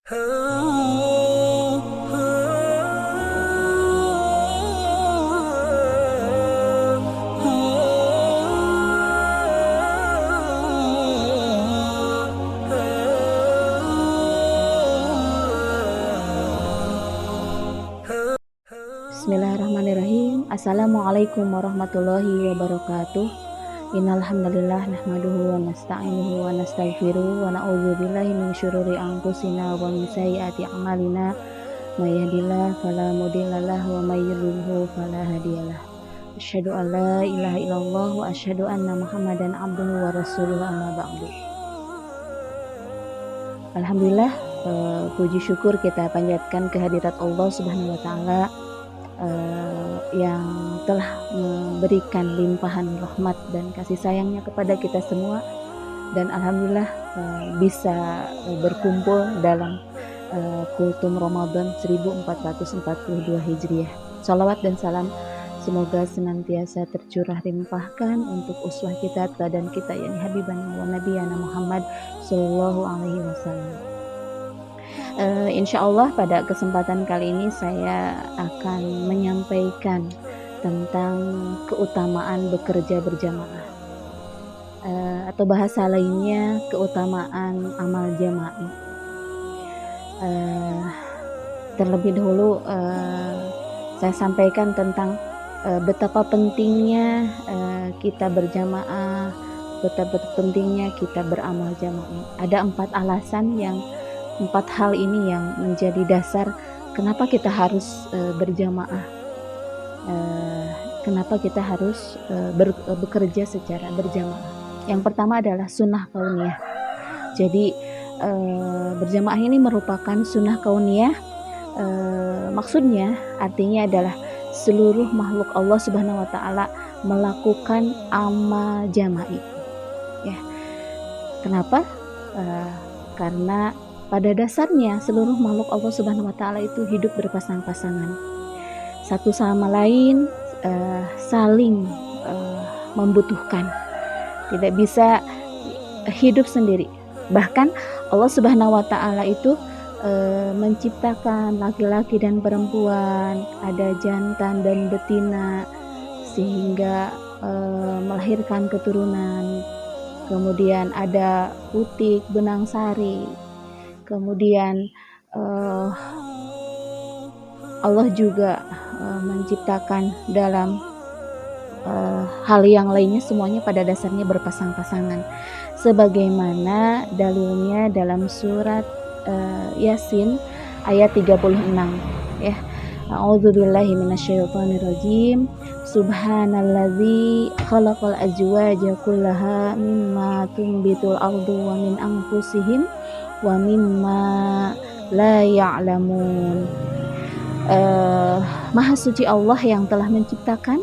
Bismillahirrahmanirrahim. Assalamualaikum warahmatullahi wabarakatuh. Innal hamdalillah nahmaduhu wa nasta'inuhu wa nastaghfiruh wa na'udzubillahi min syururi anfusina wa min sayyiati a'malina. May yahdihillahu fala mudhillalah wa may yudhlilhu fala hadiyalah. Asyhadu an la ilaha illallah wa asyhadu anna Muhammadan abduhu wa rasuluhu amma ba'du. Alhamdulillah, puji syukur kita panjatkan kehadirat Allah Subhanahu wa taala yang telah memberikan limpahan rahmat dan kasih sayangnya kepada kita semua, dan alhamdulillah bisa berkumpul dalam kultum Ramadan 1442 Hijriah. Salawat dan salam semoga senantiasa tercurah limpahkan untuk uswah kita, teladan kita, yakni habibana wa nabiyana Muhammad sallallahu alaihi wasallam. Insya Allah pada kesempatan kali ini saya akan menyampaikan tentang keutamaan bekerja berjamaah, atau bahasa lainnya keutamaan amal jama'i. Terlebih dahulu saya sampaikan tentang betapa pentingnya kita berjamaah, betapa pentingnya kita beramal jama'i. Ada 4 hal ini yang menjadi dasar kenapa kita harus berjamaah, kenapa kita harus bekerja secara berjamaah. Yang pertama adalah sunnah kauniyah. Jadi berjamaah ini merupakan sunnah kauniyah. Maksudnya artinya adalah seluruh makhluk Allah Subhanahu wa taala melakukan amal jama'i. Ya. Kenapa? Karena pada dasarnya seluruh makhluk Allah Subhanahu wa taala itu hidup berpasang-pasangan. Satu sama lain saling membutuhkan. Tidak bisa hidup sendiri. Bahkan Allah Subhanahu wa taala itu menciptakan laki-laki dan perempuan, ada jantan dan betina, sehingga melahirkan keturunan. Kemudian ada utik, benang sari. Kemudian Allah juga menciptakan dalam hal yang lainnya, semuanya pada dasarnya berpasang-pasangan. Sebagaimana dalilnya dalam surat Yasin ayat 36, ya. A'udzubillahi minasyaitonirrajim. Subhanalladzi khalaqal azwaja kullaha mimma tumbitul ardu wa min anfusihim wa mimma la ya'lamun. Maha suci Allah yang telah menciptakan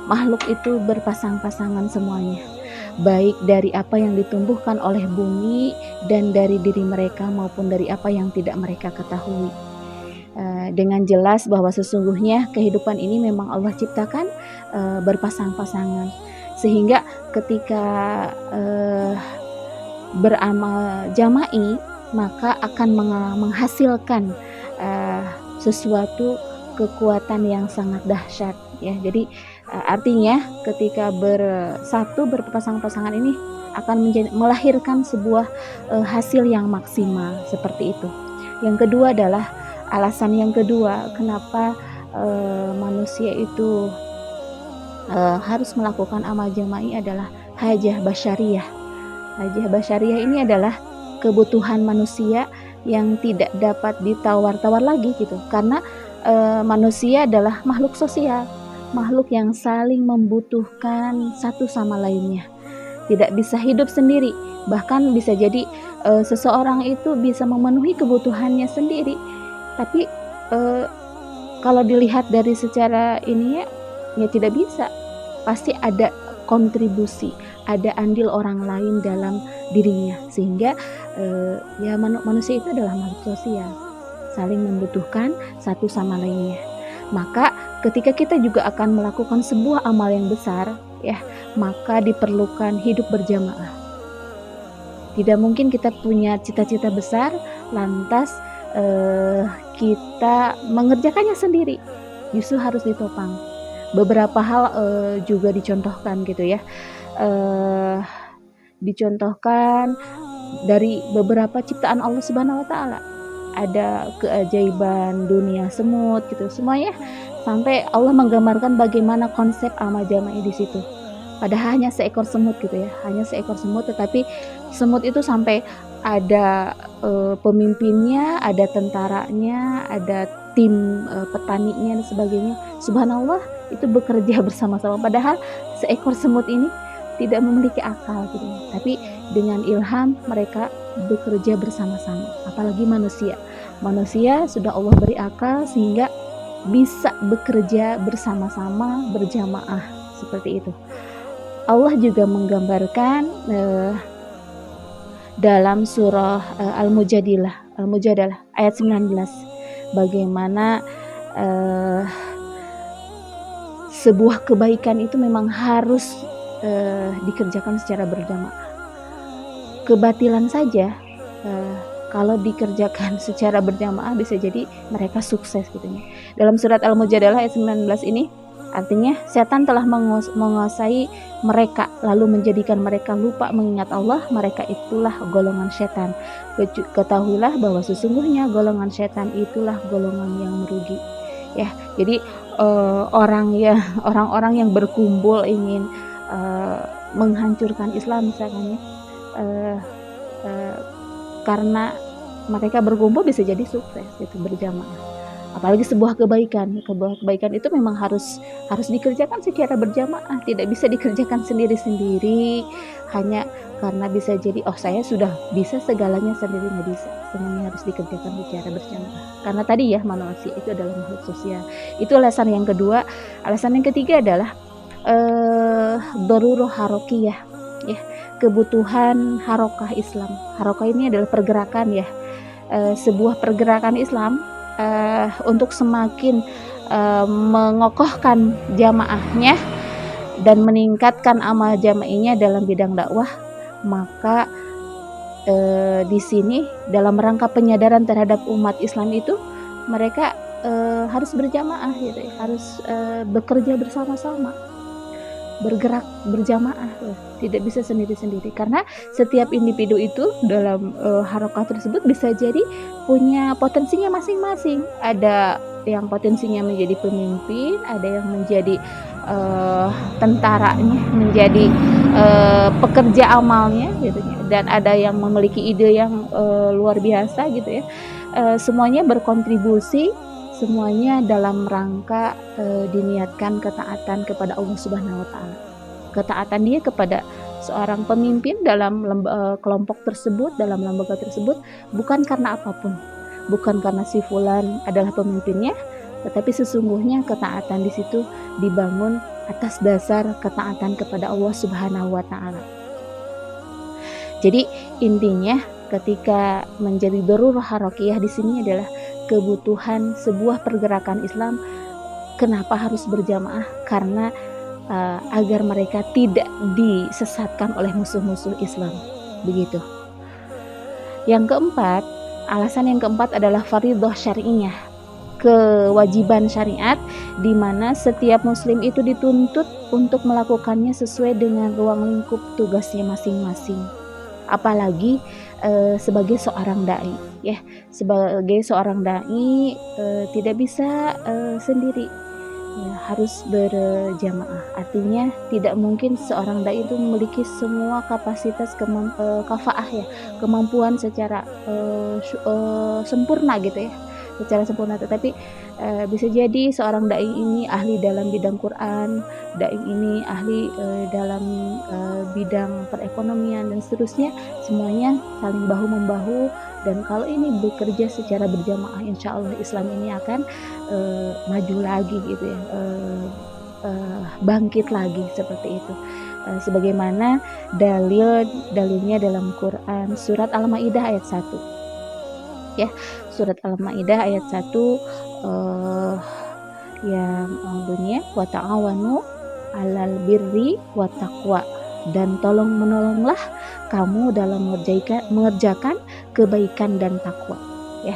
makhluk itu berpasang-pasangan semuanya, baik dari apa yang ditumbuhkan oleh bumi dan dari diri mereka maupun dari apa yang tidak mereka ketahui. Dengan jelas bahwa sesungguhnya kehidupan ini memang Allah ciptakan berpasang-pasangan, sehingga ketika beramal jama'i maka akan menghasilkan sesuatu kekuatan yang sangat dahsyat, ya. Jadi artinya ketika berpasang-pasangan ini akan melahirkan sebuah hasil yang maksimal, seperti itu. Yang kedua adalah alasan yang kedua kenapa manusia itu harus melakukan amal jama'i adalah hajah basyariyah. Hajah basyariyah ini adalah kebutuhan manusia yang tidak dapat ditawar-tawar lagi, gitu. Karena manusia adalah makhluk sosial, makhluk yang saling membutuhkan satu sama lainnya. Tidak bisa hidup sendiri. Bahkan bisa jadi seseorang itu bisa memenuhi kebutuhannya sendiri, tapi kalau dilihat dari secara ini ya tidak bisa. Pasti ada kontribusi, ada andil orang lain dalam dirinya, sehingga ya manusia itu adalah makhluk sosial, saling membutuhkan satu sama lainnya. Maka ketika kita juga akan melakukan sebuah amal yang besar, ya, maka diperlukan hidup berjamaah. Tidak mungkin kita punya cita-cita besar lantas kita mengerjakannya sendiri, justru harus ditopang. Beberapa hal juga dicontohkan gitu ya, dicontohkan dari beberapa ciptaan Allah Subhanahu wa taala. Ada keajaiban dunia semut gitu, semuanya sampai Allah menggambarkan bagaimana konsep amal jama'i di situ. Padahal hanya seekor semut gitu ya, hanya seekor semut, tetapi semut itu sampai ada pemimpinnya, ada tentaranya, ada tim petaninya dan sebagainya. Subhanallah, itu bekerja bersama-sama. Padahal seekor semut ini tidak memiliki akal gitu. Tapi dengan ilham mereka bekerja bersama-sama. Apalagi manusia. Manusia sudah Allah beri akal sehingga bisa bekerja bersama-sama, berjamaah seperti itu. Allah juga menggambarkan dalam surah Al-Mujadilah ayat 19 bagaimana sebuah kebaikan itu memang harus dikerjakan secara berjamaah. Kebatilan saja kalau dikerjakan secara berjamaah bisa jadi mereka sukses gitu ya. Dalam surat Al-Mujadalah ayat 19 ini artinya setan telah menguasai mereka lalu menjadikan mereka lupa mengingat Allah, mereka itulah golongan setan. Ketahuilah bahwa sesungguhnya golongan setan itulah golongan yang merugi. Ya, jadi orang-orang yang berkumpul ingin menghancurkan Islam misalnya, karena mereka berkumpul bisa jadi sukses itu berjamaah. Apalagi sebuah kebaikan itu memang harus dikerjakan secara berjamaah, tidak bisa dikerjakan sendiri-sendiri hanya karena bisa jadi saya sudah bisa segalanya sendiri, nggak bisa. Semuanya harus dikerjakan secara berjamaah karena tadi ya manusia itu adalah makhluk sosial. Itu alasan yang kedua. Alasan yang ketiga adalah darurah harokiyah ya, kebutuhan harokah Islam. Harokah ini adalah pergerakan ya, sebuah pergerakan Islam untuk semakin mengokohkan jamaahnya dan meningkatkan amal jama'inya dalam bidang dakwah, maka di sini dalam rangka penyadaran terhadap umat Islam itu mereka harus berjamaah gitu ya, harus bekerja bersama-sama, bergerak berjamaah, tidak bisa sendiri-sendiri karena setiap individu itu dalam harokah tersebut bisa jadi punya potensinya masing-masing. Ada yang potensinya menjadi pemimpin, ada yang menjadi tentaranya, menjadi pekerja amalnya gitu ya, dan ada yang memiliki ide yang luar biasa gitu ya. Semuanya berkontribusi, semuanya dalam rangka diniatkan ketaatan kepada Allah Subhanahu wa taala. Ketaatan dia kepada seorang pemimpin dalam kelompok tersebut, dalam lembaga tersebut, bukan karena apapun. Bukan karena si fulan adalah pemimpinnya, tetapi sesungguhnya ketaatan di situ dibangun atas dasar ketaatan kepada Allah Subhanahu wa taala. Jadi intinya ketika menjadi darurah harokiyah di sini adalah kebutuhan sebuah pergerakan Islam. Kenapa harus berjamaah? Karena agar mereka tidak disesatkan oleh musuh-musuh Islam. Begitu. Yang keempat, alasan yang keempat adalah fardhah syar'iyyah, kewajiban syariat di mana setiap muslim itu dituntut untuk melakukannya sesuai dengan ruang lingkup tugasnya masing-masing. Apalagi sebagai seorang dai ya, sebagai seorang dai tidak bisa sendiri ya, harus berjamaah. Artinya tidak mungkin seorang dai itu memiliki semua kapasitas kafaah ya, kemampuan secara sempurna gitu ya, secara sempurna. Tetapi bisa jadi seorang dai ini ahli dalam bidang Quran, dai ini ahli dalam bidang perekonomian dan seterusnya, semuanya saling bahu membahu. Dan kalau ini bekerja secara berjamaah, insya Allah Islam ini akan maju lagi gitu ya, bangkit lagi seperti itu. Sebagaimana dalilnya dalam Quran surat Al-Maidah ayat 1 ya, surat Al-Maidah ayat 1 yang bunyinya wa ta'awanu 'alal birri wat taqwa dan tolong menolonglah kamu dalam mengerjakan kebaikan dan takwa, ya.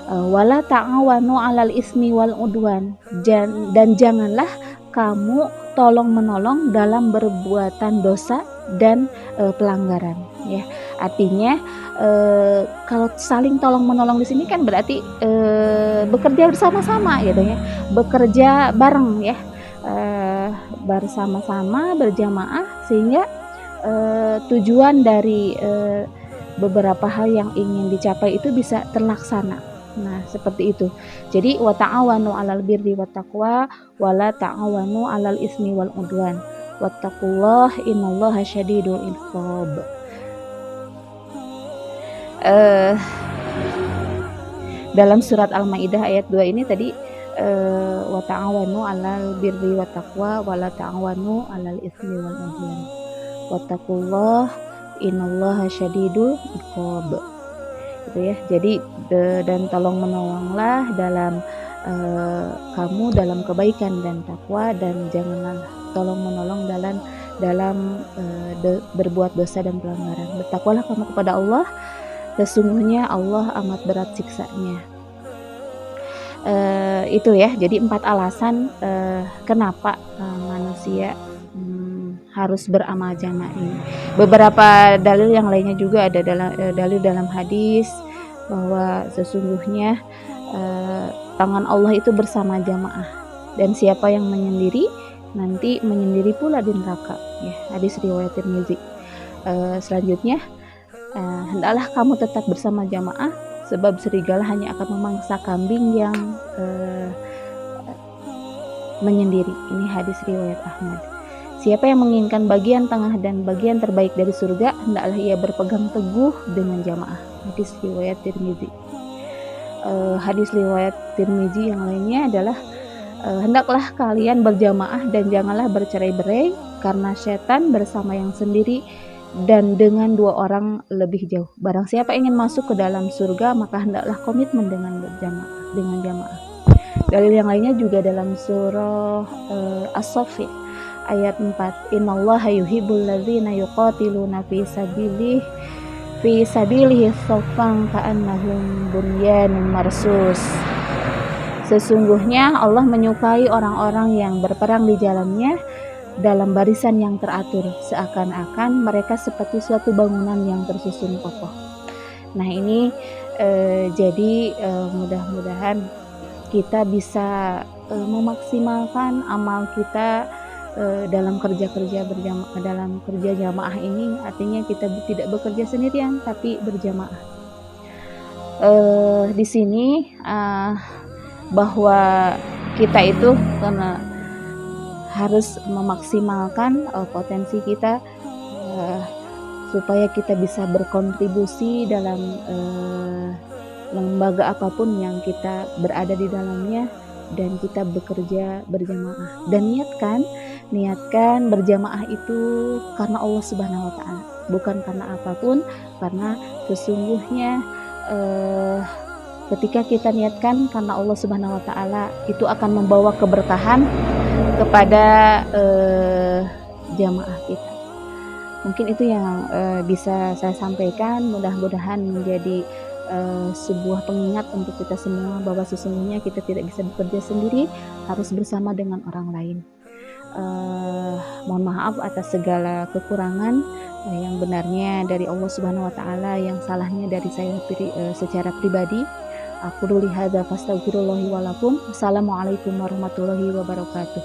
Wala ta'awanu 'alal ismi wal udwan, dan janganlah kamu tolong menolong dalam berbuatan dosa dan pelanggaran, ya. Artinya kalau saling tolong menolong di sini kan berarti bekerja bersama-sama gitu ya, bekerja bareng ya, bersama-sama berjamaah sehingga tujuan dari beberapa hal yang ingin dicapai itu bisa terlaksana. Nah, seperti itu. Jadi wa ta'awanu 'alal birri wat taqwa wa la ta'awanu 'alal ismi wal udwan. Wattaqullaha innallaha syadidul iqab. Dalam surat Al-Maidah ayat 2 ini tadi wa ta'awanu 'alal birri wat taqwa wa la ta'awanu 'alal ismi wal udwan. Wattaqullaha innallaha syadidul iqab. Gitu ya. Jadi dan tolong menolonglah dalam kamu dalam kebaikan dan takwa, dan janganlah tolong menolong dalam berbuat dosa dan pelanggaran. Bertakwalah kamu kepada Allah, sesungguhnya Allah amat berat siksanya. Itu ya. Jadi 4 alasan kenapa manusia harus beramal jamaah ini. Beberapa dalil yang lainnya juga ada dalil dalam hadis bahwa sesungguhnya tangan Allah itu bersama jamaah, dan siapa yang menyendiri nanti menyendiri pula di neraka, ya. Hadis riwayat Tirmizi. Selanjutnya hendaklah kamu tetap bersama jamaah, sebab serigala hanya akan memangsa kambing yang menyendiri. Ini hadis riwayat Ahmad. Siapa yang menginginkan bagian tengah dan bagian terbaik dari surga, hendaklah ia berpegang teguh dengan jamaah. Hadis riwayat Tirmizi. Hadis riwayat Tirmizi yang lainnya adalah hendaklah kalian berjamaah dan janganlah bercerai-berai, karena setan bersama yang sendiri dan dengan 2 orang lebih jauh. Barang siapa ingin masuk ke dalam surga, maka hendaklah komitmen dengan jamaah. Dalil yang lainnya juga dalam surah As-Saff ayat 4. Innallaha yuhibbul ladzina yuqatiluna fi sabilihi shaffan ka'annahum bunyanun marsus. Sesungguhnya Allah menyukai orang-orang yang berperang di jalannya dalam barisan yang teratur, seakan-akan mereka seperti suatu bangunan yang tersusun kokoh. Nah, ini jadi mudah-mudahan kita bisa memaksimalkan amal kita dalam kerja jamaah ini. Artinya kita tidak bekerja sendirian tapi berjamaah. Di sini bahwa kita itu karena harus memaksimalkan potensi kita supaya kita bisa berkontribusi dalam lembaga apapun yang kita berada di dalamnya, dan kita bekerja berjamaah. Dan niatkan berjamaah itu karena Allah Subhanahu wa taala, bukan karena apapun, karena sesungguhnya ketika kita niatkan karena Allah Subhanahu wa taala, itu akan membawa keberkahan kepada jamaah kita. Mungkin itu yang bisa saya sampaikan. Mudah-mudahan menjadi sebuah pengingat untuk kita semua bahwa sesungguhnya kita tidak bisa bekerja sendiri, harus bersama dengan orang lain. Mohon maaf atas segala kekurangan. Yang benarnya dari Allah Subhanahu wa taala, yang salahnya dari saya secara pribadi. Aku dulu hadza fastaghfirullahi wa lakum. Assalamualaikum warahmatullahi wabarakatuh.